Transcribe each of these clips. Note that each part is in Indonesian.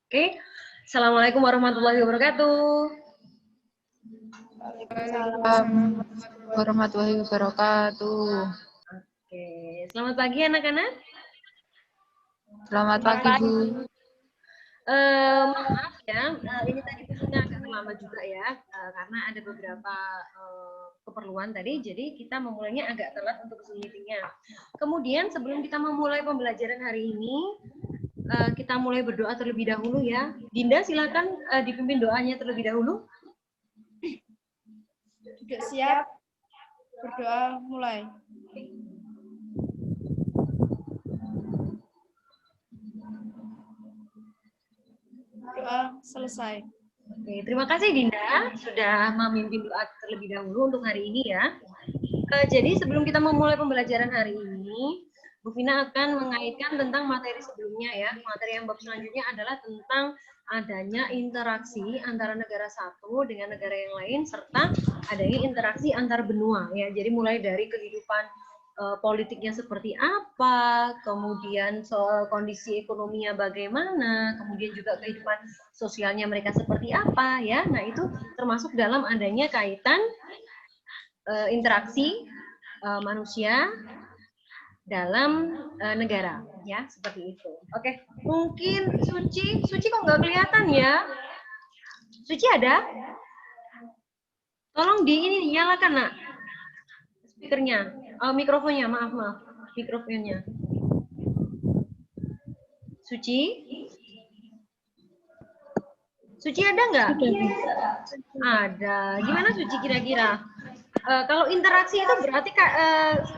Oke, Assalamualaikum warahmatullahi wabarakatuh. Waalaikumsalam warahmatullahi wabarakatuh. Oke, selamat pagi anak-anak. Selamat pagi, Bu. Maaf ya, ini tadi pusingnya agak lama juga ya, karena ada beberapa keperluan tadi, jadi kita memulainya agak telat untuk Zoom meeting-nya. Kemudian sebelum kita memulai pembelajaran hari ini, kita mulai berdoa terlebih dahulu ya. Dinda silakan dipimpin doanya terlebih dahulu. Duduk siap, berdoa mulai. Doa selesai. Oke, terima kasih Dinda sudah memimpin doa terlebih dahulu untuk hari ini ya. Jadi sebelum kita memulai pembelajaran hari ini, Bu Vina akan mengaitkan tentang materi sebelumnya ya. Materi yang bab selanjutnya adalah tentang adanya interaksi antara negara satu dengan negara yang lain serta adanya interaksi antar benua ya. Jadi mulai dari kehidupan politiknya seperti apa, kemudian soal kondisi ekonominya bagaimana, kemudian juga kehidupan sosialnya mereka seperti apa ya. Nah, itu termasuk dalam adanya kaitan interaksi manusia dalam negara ya, seperti itu. Oke, mungkin Suci kok nggak kelihatan ya? Suci ada? Tolong ini nyalakan nak speakernya, mikrofonnya, maaf mikrofonnya. Suci ada nggak? Ada. Gimana Suci kira-kira? Kalau interaksi itu berarti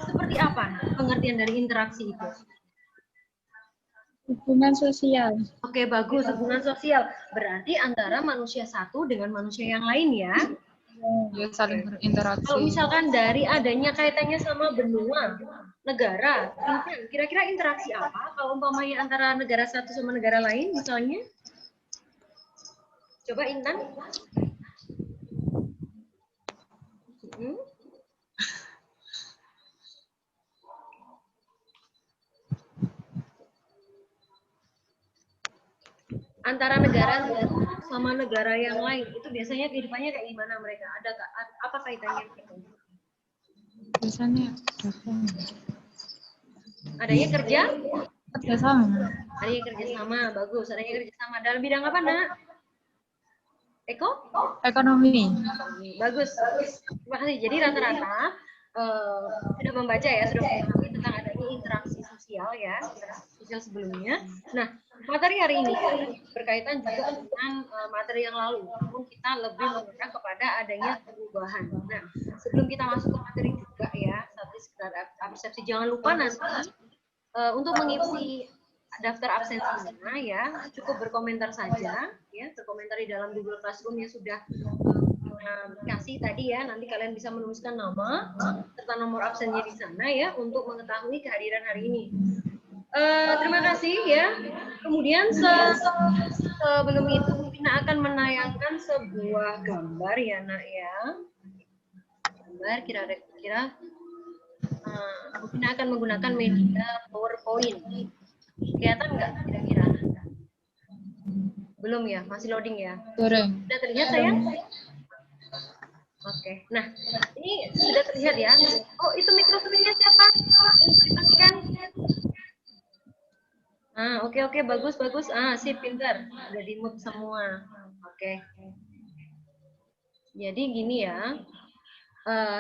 seperti apa pengertian dari interaksi itu? Hubungan sosial. Oke, bagus. Hubungan sosial. Berarti antara manusia satu dengan manusia yang lain ya? Ya, saling berinteraksi. Kalau misalkan dari adanya kaitannya sama benua, negara, kira-kira interaksi apa kalau umpamanya antara negara satu sama negara lain misalnya? Coba Intan. Antara negara sama negara yang lain itu biasanya kehidupannya kayak gimana mereka? Ada apa kaitannya? Biasanya adanya kerja? Kerjasama. Adanya kerjasama, bagus. Adanya kerjasama dalam bidang apa, Nak? Ekonomi. Bagus. Terima kasih. Jadi rata-rata sudah membaca ya, sudah memahami tentang adanya interaksi sosial ya, interaksi sosial sebelumnya. Nah, materi hari ini berkaitan juga dengan materi yang lalu, namun kita lebih mengarah kepada adanya perubahan. Nah, sebelum kita masuk ke materi juga ya, statis sekedar absensi, jangan lupa nanti untuk mengisi daftar absensinya ya, cukup berkomentar saja ya, berkomentar di dalam Google Classroom yang sudah kasih tadi ya. Nanti kalian bisa menuliskan nama serta nomor absennya di sana ya untuk mengetahui kehadiran hari ini. Terima kasih ya. Kemudian sebelum itu Vina akan menayangkan sebuah gambar ya Nak ya. Gambar kira-kira Vina akan menggunakan media PowerPoint. Kelihatan nggak kira-kira? Belum ya, masih loading ya? Goreng. Sudah terlihat sayang? Oke, nah ini sudah terlihat ya. Oh, itu mikrofonnya siapa? Dipastikan. Oke, bagus. Sip, pintar. Udah di mute semua. Oke. Jadi gini ya.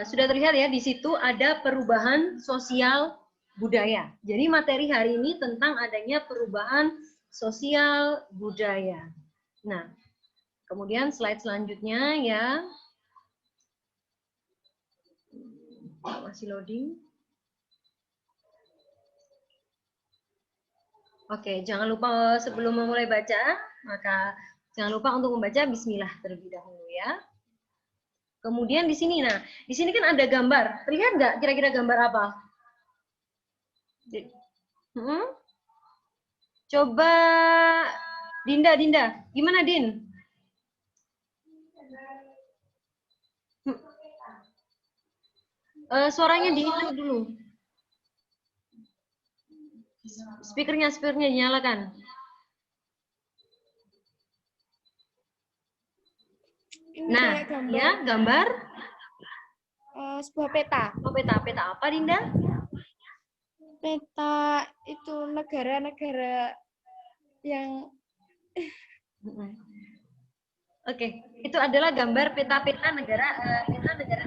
Sudah terlihat ya, di situ ada perubahan sosial budaya. Jadi materi hari ini tentang adanya perubahan sosial budaya. Nah, kemudian slide selanjutnya ya. Masih loading. Oke, jangan lupa sebelum memulai baca, maka jangan lupa untuk membaca bismillah terlebih dahulu ya. Kemudian di sini, nah, di sini kan ada gambar. Terlihat nggak kira-kira gambar apa? Coba Dinda, gimana Din? Suaranya di-mute dulu. Speakernya dinyalakan. Ini Nah, kayak gambar ya gambar sebuah peta. oh, peta apa, Dinda? Peta itu negara-negara yang Oke, itu adalah gambar peta-peta negara negara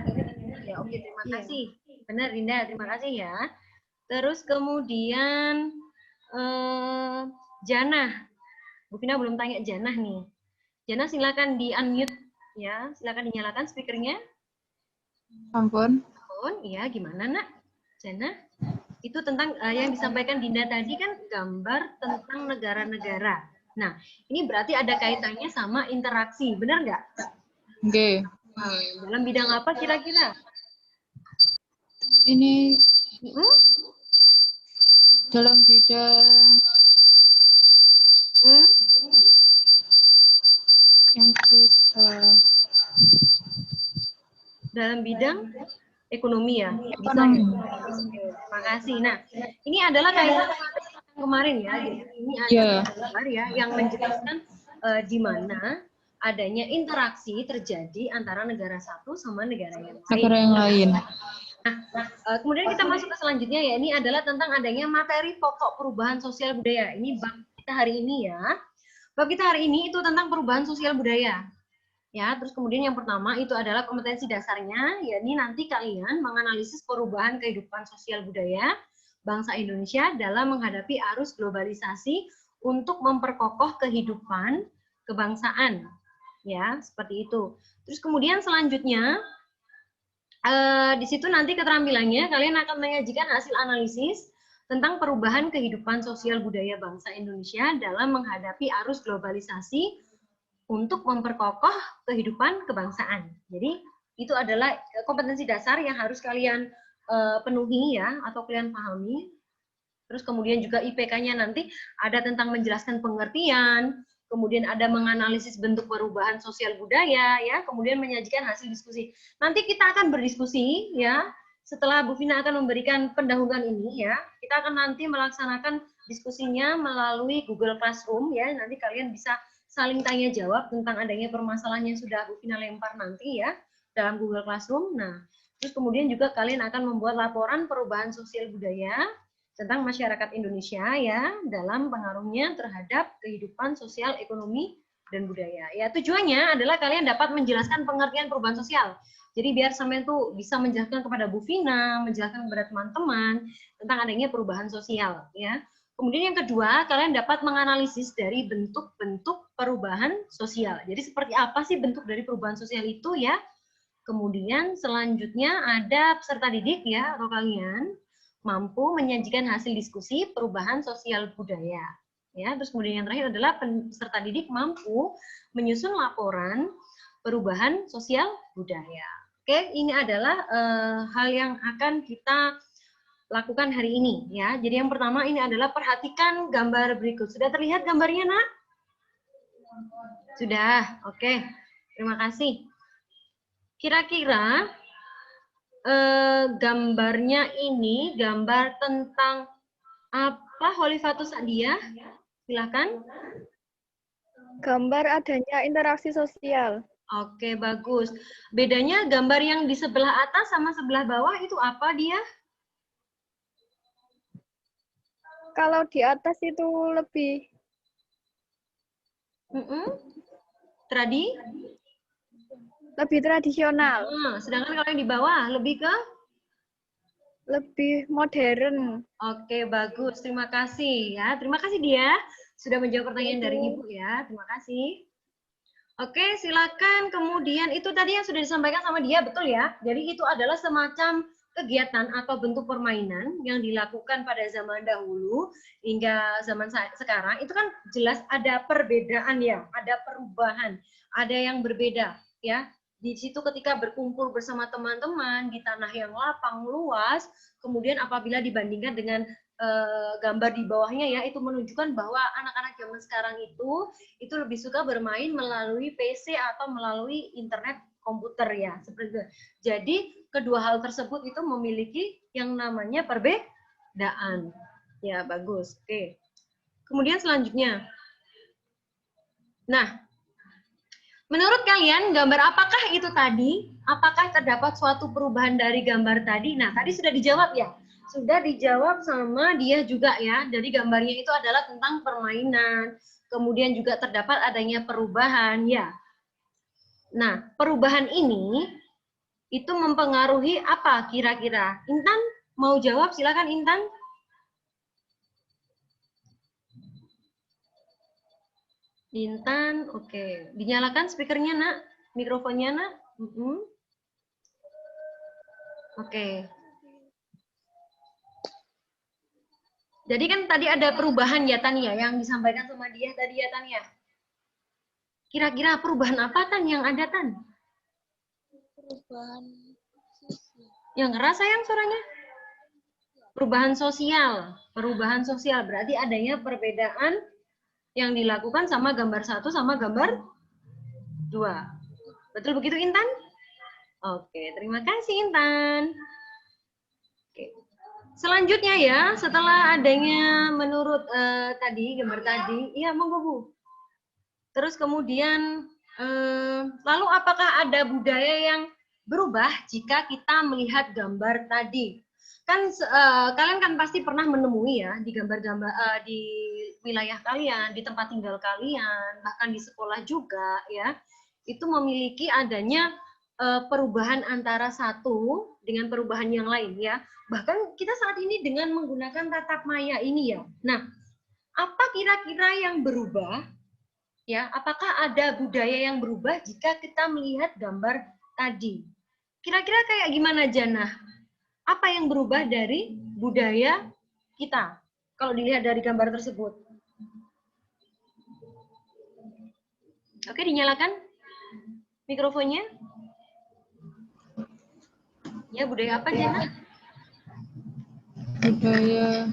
ya. Oke, terima Iya. kasih. Benar, Dinda, terima kasih ya. Terus kemudian Janah. Bu Vina belum tanya Janah nih. Janah silakan di-unmute ya, silakan dinyalakan speakernya. Ampun. Iya, gimana nak? Janah? Itu tentang yang disampaikan Dinda tadi kan gambar tentang negara-negara. Nah, ini berarti ada kaitannya sama interaksi, benar nggak? Oke. Dalam bidang apa kira-kira? Ini Hmm? dalam bidang Hmm? yang kita Dalam bidang ekonomi ya? ekonomi. Oke, terima kasih. Nah, ini adalah kaitan kemarin ya. Jadi ini ada Iya. gambar ya yang menjelaskan di mana adanya interaksi terjadi antara negara satu sama negara yang lain. Negara yang lain. Kemudian kita masuk ke selanjutnya ya, ini adalah tentang adanya materi pokok perubahan sosial budaya. Ini bab kita hari ini ya. Bab kita hari ini itu tentang perubahan sosial budaya. Ya, terus kemudian yang pertama itu adalah kompetensi dasarnya, yakni nanti kalian menganalisis perubahan kehidupan sosial budaya bangsa Indonesia dalam menghadapi arus globalisasi untuk memperkokoh kehidupan kebangsaan. Ya, seperti itu. Terus kemudian selanjutnya di situ nanti keterampilannya kalian akan menyajikan hasil analisis tentang perubahan kehidupan sosial budaya bangsa Indonesia dalam menghadapi arus globalisasi untuk memperkokoh kehidupan kebangsaan. Jadi itu adalah kompetensi dasar yang harus kalian penuhi ya, atau kalian pahami. Terus kemudian juga IPK-nya nanti ada tentang menjelaskan pengertian, kemudian ada menganalisis bentuk perubahan sosial budaya, ya, kemudian menyajikan hasil diskusi. Nanti kita akan berdiskusi, ya, setelah Bu Vina akan memberikan pendahuluan ini, ya, kita akan nanti melaksanakan diskusinya melalui Google Classroom, ya, nanti kalian bisa saling tanya jawab tentang adanya permasalahan yang sudah Bu Vina lempar nanti ya dalam Google Classroom. Nah, terus kemudian juga kalian akan membuat laporan perubahan sosial budaya tentang masyarakat Indonesia ya dalam pengaruhnya terhadap kehidupan sosial, ekonomi, dan budaya. Ya, tujuannya adalah kalian dapat menjelaskan pengertian perubahan sosial. Jadi biar sampai tuh bisa menjelaskan kepada Bu Vina, menjelaskan kepada teman-teman tentang adanya perubahan sosial ya. Kemudian yang kedua, kalian dapat menganalisis dari bentuk-bentuk perubahan sosial. Jadi seperti apa sih bentuk dari perubahan sosial itu ya? Kemudian selanjutnya ada peserta didik ya, atau kalian mampu menyajikan hasil diskusi perubahan sosial budaya. Ya, terus kemudian yang terakhir adalah peserta didik mampu menyusun laporan perubahan sosial budaya. Oke, ini adalah hal yang akan kita lakukan hari ini ya. Jadi yang pertama ini adalah perhatikan gambar berikut. Sudah terlihat gambarnya, Nak? Sudah. Oke. Terima kasih. Kira-kira gambarnya ini gambar tentang apa, Holifatus Adia? Silakan. Gambar adanya interaksi sosial. Oke, bagus. Bedanya gambar yang di sebelah atas sama sebelah bawah itu apa dia? Kalau di atas itu lebih lebih tradisional. Sedangkan kalau yang di bawah lebih ke? Lebih modern. Oke, bagus. Terima kasih ya. Terima kasih dia sudah menjawab pertanyaan dari Ibu ya. Terima kasih. Oke, silakan. Kemudian itu tadi yang sudah disampaikan sama dia, betul ya? Jadi itu adalah semacam kegiatan atau bentuk permainan yang dilakukan pada zaman dahulu hingga zaman sekarang. Itu kan jelas ada perbedaan ya, ada perubahan, ada yang berbeda ya. Di situ ketika berkumpul bersama teman-teman di tanah yang lapang luas, kemudian apabila dibandingkan dengan gambar di bawahnya ya, itu menunjukkan bahwa anak-anak zaman sekarang itu lebih suka bermain melalui PC atau melalui internet komputer ya, seperti itu. Jadi kedua hal tersebut itu memiliki yang namanya perbedaan. Ya, bagus. Oke. Kemudian selanjutnya. Nah, Menurut kalian, gambar apakah itu tadi? Apakah terdapat suatu perubahan dari gambar tadi? Nah, tadi sudah dijawab ya? Sudah dijawab sama dia juga ya. Jadi gambarnya itu adalah tentang permainan. Kemudian juga terdapat adanya perubahan ya. Nah, perubahan ini itu mempengaruhi apa kira-kira? Intan, mau jawab? Silakan Intan. Intan, oke. Dinyalakan speakernya, Nak. Mikrofonnya, Nak. Oke. Jadi kan tadi ada perubahan ya, Tania, yang disampaikan sama dia tadi ya, Tania. Kira-kira perubahan apa, Tan, yang ada, Tan? Perubahan sosial. Yang keras, sayang, suaranya? Perubahan sosial. Perubahan sosial. Berarti adanya perbedaan yang dilakukan sama gambar 1 sama gambar 2. Betul begitu, Intan? Oke, terima kasih, Intan. Oke. Selanjutnya ya, setelah adanya menurut tadi, gambar tadi, iya monggo Bu. Terus kemudian, lalu apakah ada budaya yang berubah jika kita melihat gambar tadi? Kan kalian kan pasti pernah menemui ya di gambar-gambar di wilayah kalian, di tempat tinggal kalian, bahkan di sekolah juga ya, itu memiliki adanya perubahan antara satu dengan perubahan yang lain ya. Bahkan kita saat ini dengan menggunakan tatap maya ini ya. Nah, apa kira-kira yang berubah? Ya, apakah ada budaya yang berubah jika kita melihat gambar tadi? Kira-kira kayak gimana, Jana? Apa yang berubah dari budaya kita kalau dilihat dari gambar tersebut? Oke, dinyalakan mikrofonnya. Ya, budaya apa, Jana? Budaya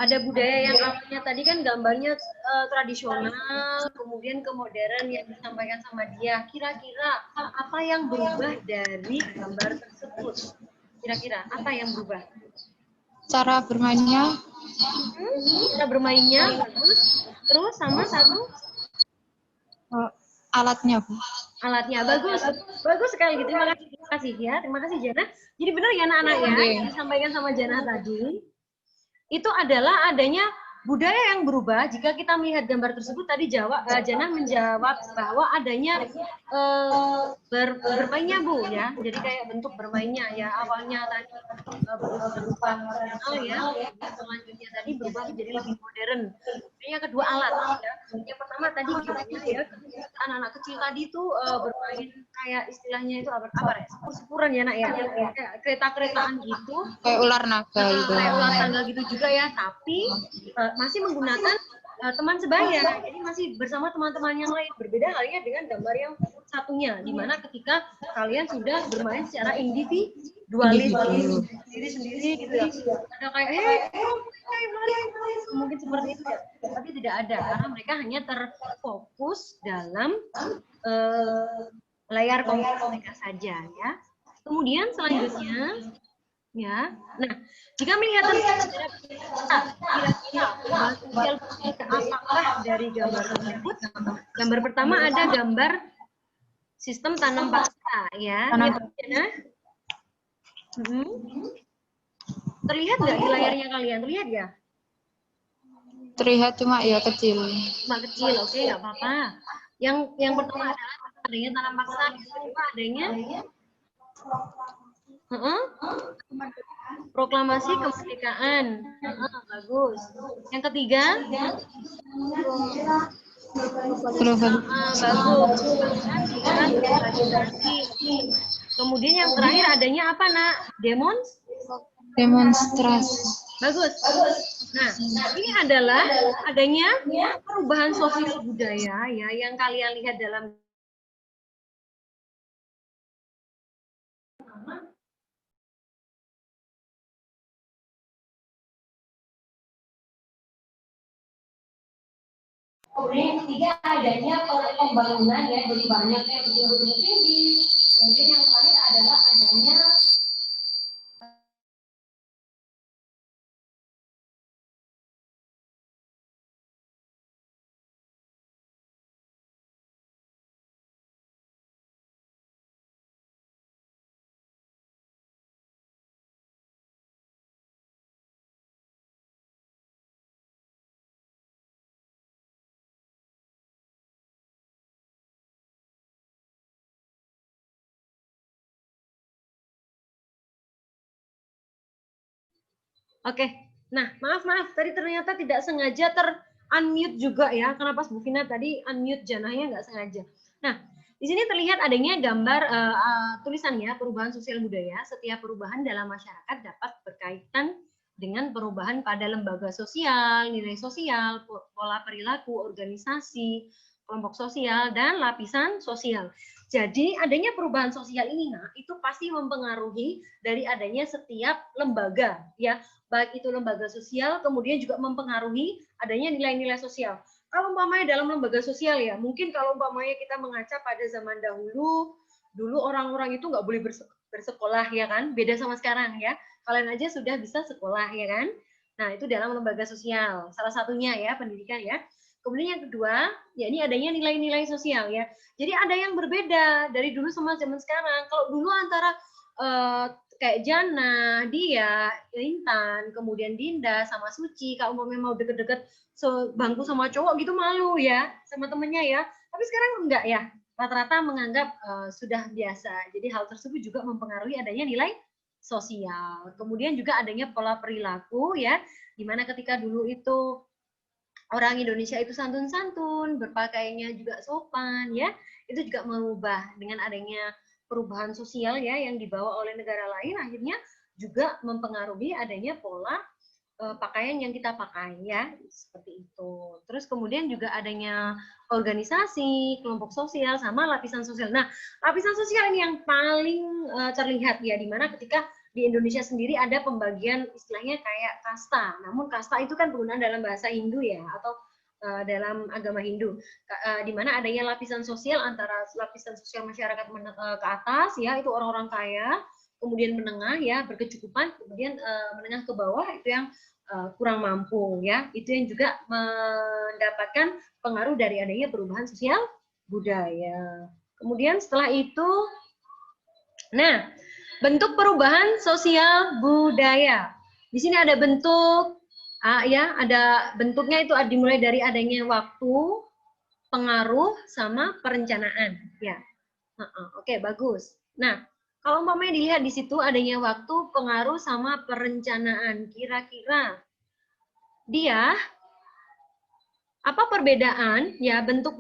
ada budaya yang awalnya tadi kan gambarnya tradisional, kemudian ke modern yang disampaikan sama dia. Kira-kira apa yang berubah dari gambar tersebut? Kira-kira apa yang berubah? cara bermainnya, Cara bermainnya bagus. Terus sama satu alatnya, Bu. alatnya bagus, bagus sekali gitu. Terima kasih ya, terima kasih Jana. Jadi benar ya anak-anak ya, yang disampaikan sama Jana tadi. Itu adalah adanya budaya yang berubah jika kita melihat gambar tersebut. Tadi Jana menjawab bahwa adanya bermainnya Bu ya, jadi kayak bentuk bermainnya ya, awalnya tadi berupa ya, selanjutnya tadi berubah menjadi lebih modern. Yang kedua alat ya, yang pertama tadi gimana ya, anak-anak kecil tadi tuh bermain kayak istilahnya itu apa ya, sepur-sepuran ya nak ya, kayak kereta-keretaan gitu, kayak ular naga gitu. kayak ular tangga gitu juga ya, tapi masih menggunakan teman sebaya, jadi masih bersama teman-teman yang lain. Berbeda halnya dengan gambar yang satunya, di mana ketika kalian sudah bermain secara individualis, sendiri-sendiri gitu ya. Ada kayak mungkin seperti itu ya, tapi tidak ada karena mereka hanya terfokus dalam layar komputer mereka saja ya. Kemudian selanjutnya ya, nah jika melihat kira-kira apakah dari gambar tersebut? Gambar pertama ada gambar sistem tanam paksa ya. Terlihat nggak di layarnya kalian? Terlihat ya? Terlihat cuma ya kecil. Cuma kecil, oke nggak apa-apa. Yang pertama adalah adanya tanam paksa, yang kedua adanya proklamasi kemerdekaan. Bagus. Yang ketiga bagus. Kemudian yang terakhir adanya apa nak? Demonstrasi. Bagus. Nah, ini adalah adanya perubahan sosial budaya ya yang kalian lihat dalam kemudian yang ketiga adanya pembangunan ya, jadi banyaknya gedung-gedung tinggi. Kemudian yang terakhir adalah adanya Oke. Nah, maaf, tadi ternyata tidak sengaja ter-unmute juga ya, karena pas Bu Vina tadi unmute Janahnya nggak sengaja. Nah, di sini terlihat adanya gambar tulisannya perubahan sosial budaya. Setiap perubahan dalam masyarakat dapat berkaitan dengan perubahan pada lembaga sosial, nilai sosial, pola perilaku, organisasi, kelompok sosial, dan lapisan sosial. Jadi adanya perubahan sosial ini, nah, itu pasti mempengaruhi dari adanya setiap lembaga, ya, baik itu lembaga sosial, kemudian juga mempengaruhi adanya nilai-nilai sosial. Kalau umpamanya dalam lembaga sosial ya, mungkin kalau umpamanya kita mengaca pada zaman dahulu, dulu orang-orang itu nggak boleh bersekolah ya kan, beda sama sekarang ya. Kalian aja sudah bisa sekolah ya kan. Nah itu dalam lembaga sosial, salah satunya ya pendidikan ya. Kemudian yang kedua, ya ini adanya nilai-nilai sosial ya. Jadi ada yang berbeda dari dulu sama zaman sekarang. Kalau dulu antara kayak Jana, Dia, Intan, kemudian Dinda sama Suci, kalau mau deket-deket sebangku sama cowok gitu malu ya sama temennya ya. Tapi sekarang enggak ya. Rata-rata menganggap sudah biasa. Jadi hal tersebut juga mempengaruhi adanya nilai sosial. Kemudian juga adanya pola perilaku ya, di mana ketika dulu itu orang Indonesia itu santun-santun, berpakaiannya juga sopan ya. Itu juga mengubah dengan adanya perubahan sosial ya yang dibawa oleh negara lain, akhirnya juga mempengaruhi adanya pola pakaian yang kita pakai ya, seperti itu. Terus kemudian juga adanya organisasi, kelompok sosial sama lapisan sosial. Nah, lapisan sosial ini yang paling terlihat ya, di mana ketika di Indonesia sendiri ada pembagian istilahnya kayak kasta. Namun kasta itu kan penggunaan dalam bahasa Hindu ya, atau dalam agama Hindu, di mana adanya lapisan sosial antara lapisan sosial masyarakat ke atas ya, itu orang-orang kaya, kemudian menengah ya berkecukupan, kemudian menengah ke bawah itu yang kurang mampu ya, itu yang juga mendapatkan pengaruh dari adanya perubahan sosial budaya. Kemudian setelah itu, nah bentuk perubahan sosial budaya. Di sini ada bentuk ya, ada bentuknya itu dimulai dari adanya waktu, pengaruh, sama perencanaan. Ya, oke bagus. Nah, kalau umpamanya dilihat di situ adanya waktu, pengaruh, sama perencanaan, kira-kira dia apa perbedaan ya bentuk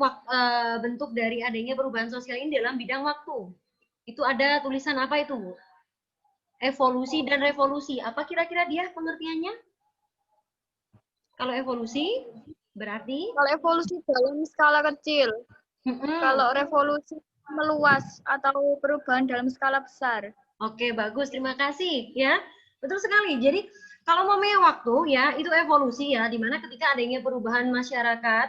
dari adanya perubahan sosial ini dalam bidang waktu? Itu ada tulisan apa itu, Bu? Evolusi dan revolusi. Apa kira-kira dia pengertiannya? Kalau evolusi berarti Kalau evolusi dalam skala kecil, kalau revolusi meluas atau perubahan dalam skala besar. Oke, bagus. Terima kasih ya. Betul sekali. Jadi kalau memang waktu ya, itu evolusi ya, di mana ketika adanya perubahan masyarakat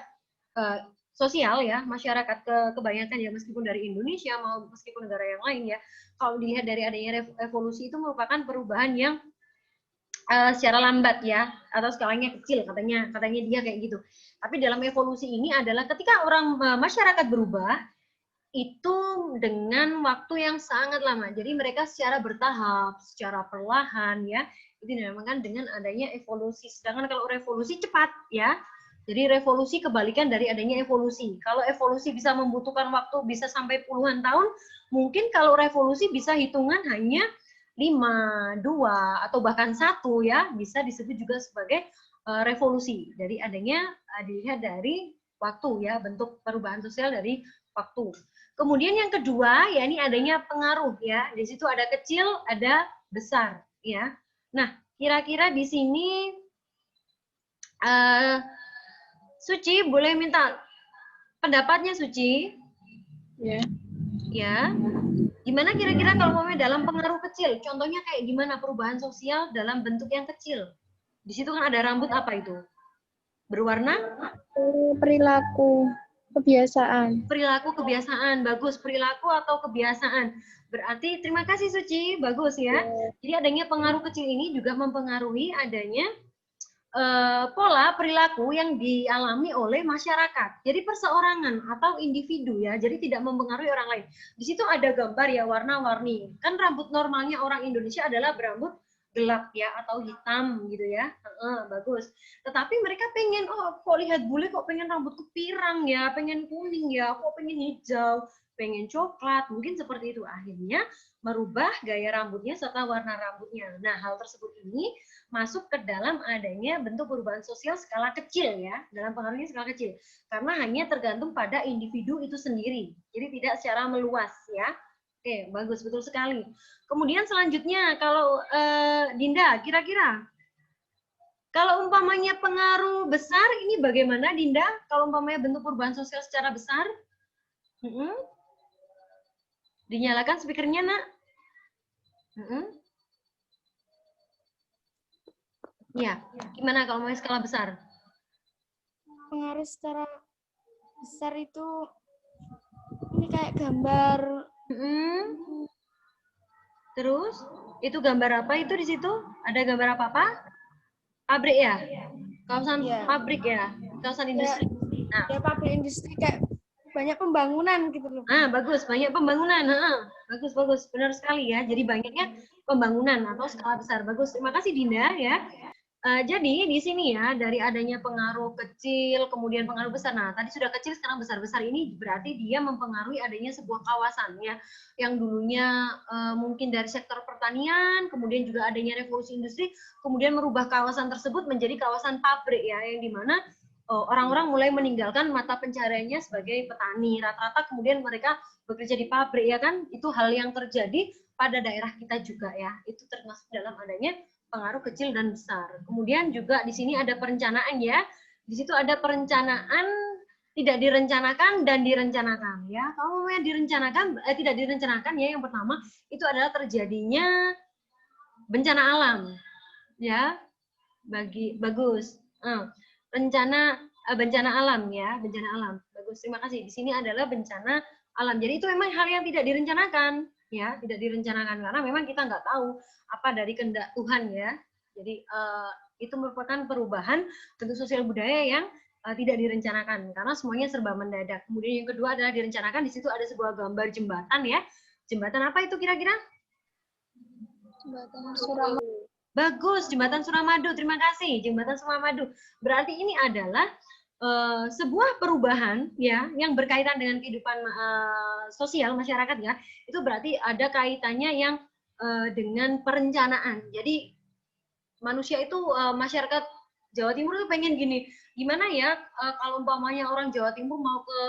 sosial ya, masyarakat kebanyakan ya, meskipun dari Indonesia mau meskipun negara yang lain ya, kalau dilihat dari adanya evolusi itu merupakan perubahan yang secara lambat ya, atau skalanya kecil katanya dia kayak gitu. Tapi dalam evolusi ini adalah ketika orang masyarakat berubah itu dengan waktu yang sangat lama. Jadi mereka secara bertahap, secara perlahan ya, itu dinamakan dengan adanya evolusi. Sedangkan kalau revolusi cepat ya. Jadi revolusi kebalikan dari adanya evolusi. Kalau evolusi bisa membutuhkan waktu bisa sampai puluhan tahun, mungkin kalau revolusi bisa hitungan hanya 5, 2, atau bahkan 1 ya, bisa disebut juga sebagai revolusi. Dari adanya dilihat dari waktu ya, bentuk perubahan sosial dari waktu. Kemudian yang kedua ya, ini adanya pengaruh ya. Di situ ada kecil, ada besar ya. Nah, kira-kira di sini Suci boleh minta pendapatnya, Suci? Ya. Ya. Gimana kira-kira kalau mau dalam pengaruh kecil? Contohnya kayak gimana perubahan sosial dalam bentuk yang kecil? Di situ kan ada rambut, apa itu? Berwarna? Perilaku, kebiasaan. Perilaku, kebiasaan. Bagus, perilaku atau kebiasaan. Berarti terima kasih Suci, bagus ya. Jadi adanya pengaruh kecil ini juga mempengaruhi adanya pola perilaku yang dialami oleh masyarakat. Jadi perseorangan atau individu ya, jadi tidak mempengaruhi orang lain. Di situ ada gambar ya, warna-warni. Kan rambut normalnya orang Indonesia adalah berambut gelap ya, atau hitam gitu ya. Bagus. Tetapi mereka pengen, oh kok lihat bule kok pengen rambutku pirang ya, pengen kuning ya, kok pengen hijau, pengen coklat, mungkin seperti itu. Akhirnya merubah gaya rambutnya serta warna rambutnya. Nah, hal tersebut ini masuk ke dalam adanya bentuk perubahan sosial skala kecil ya, dalam pengaruhnya skala kecil. Karena hanya tergantung pada individu itu sendiri. Jadi tidak secara meluas ya. Oke, bagus, betul sekali. Kemudian selanjutnya, kalau Dinda, kira-kira kalau umpamanya pengaruh besar, ini bagaimana Dinda? Kalau umpamanya bentuk perubahan sosial secara besar? Dinyalakan speakernya, Nak. Ya, gimana kalau mau skala besar? Pengaruh secara besar itu ini kayak gambar. Terus, itu gambar apa itu di situ? Ada gambar apa-apa? Pabrik ya? Kawasan pabrik ya? Kawasan industri. Nah, Ya pabrik industri kayak banyak pembangunan gitu loh. Bagus, banyak pembangunan. Bagus, bagus. Benar sekali ya. Jadi banyaknya pembangunan atau skala besar. Bagus. Terima kasih Dinda ya. Jadi di sini ya, dari adanya pengaruh kecil, kemudian pengaruh besar. Nah, tadi sudah kecil, sekarang besar-besar, ini berarti dia mempengaruhi adanya sebuah kawasan ya, yang dulunya mungkin dari sektor pertanian, kemudian juga adanya revolusi industri, kemudian merubah kawasan tersebut menjadi kawasan pabrik ya, yang dimana orang-orang mulai meninggalkan mata pencahariannya sebagai petani. Rata-rata kemudian mereka bekerja di pabrik ya kan, itu hal yang terjadi pada daerah kita juga ya. Itu termasuk dalam adanya pengaruh kecil dan besar. Kemudian juga di sini ada perencanaan ya. Di situ ada perencanaan, tidak direncanakan dan direncanakan ya. Kalau mau direncanakan, tidak direncanakan ya, yang pertama itu adalah terjadinya bencana alam ya. Bagus. Bencana alam ya, bencana alam. Bagus, terima kasih. Di sini adalah bencana alam. Jadi itu memang hal yang tidak direncanakan ya, tidak direncanakan karena memang kita nggak tahu apa dari kehendak Tuhan ya. Jadi itu merupakan perubahan bentuk sosial budaya yang tidak direncanakan karena semuanya serba mendadak. Kemudian yang kedua adalah direncanakan. Di situ ada sebuah gambar jembatan ya. Jembatan apa itu kira-kira? Jembatan Suramadu. Bagus, jembatan Suramadu. Terima kasih, jembatan Suramadu. Berarti ini adalah sebuah perubahan ya yang berkaitan dengan kehidupan sosial masyarakat ya. Itu berarti ada kaitannya yang dengan perencanaan. Jadi manusia itu masyarakat Jawa Timur itu pengen gini, gimana ya kalau umpamanya orang Jawa Timur mau ke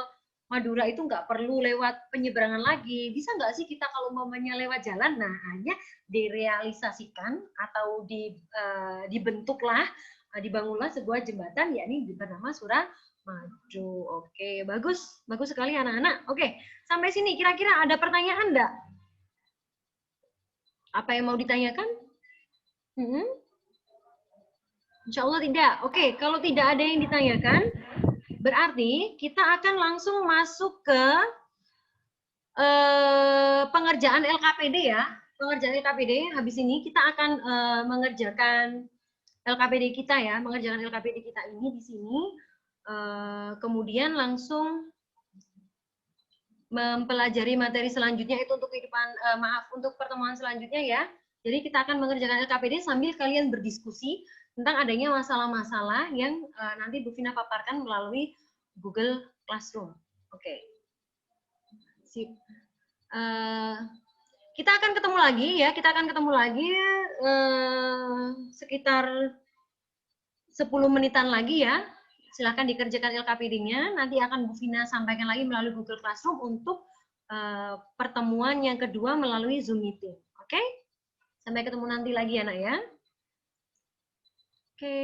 Madura itu nggak perlu lewat penyeberangan lagi, bisa nggak sih kita kalau umpamanya lewat jalan? Nah, hanya direalisasikan atau dibentuklah, dibangunlah sebuah jembatan, yakni bernama Suramadu. Oke, bagus, bagus sekali anak-anak. Oke, sampai sini kira-kira ada pertanyaan enggak? Apa yang mau ditanyakan? Insya Allah tidak. Oke, kalau tidak ada yang ditanyakan, berarti kita akan langsung masuk ke pengerjaan LKPD ya. Pengerjaan LKPD, habis ini kita akan mengerjakan LKPD kita ya, mengerjakan LKPD kita ini di sini. Kemudian langsung mempelajari materi selanjutnya itu untuk kehidupan, untuk pertemuan selanjutnya ya. Jadi kita akan mengerjakan LKPD sambil kalian berdiskusi tentang adanya masalah-masalah yang nanti Bu Vina paparkan melalui Google Classroom. Oke. Sip. Kita akan ketemu lagi ya, kita akan ketemu lagi sekitar 10 menitan lagi ya. Silahkan dikerjakan LKPD-nya, nanti akan Bu Vina sampaikan lagi melalui Google Classroom untuk pertemuan yang kedua melalui Zoom Meeting. Oke? Sampai ketemu nanti lagi ya, Nak ya. Oke.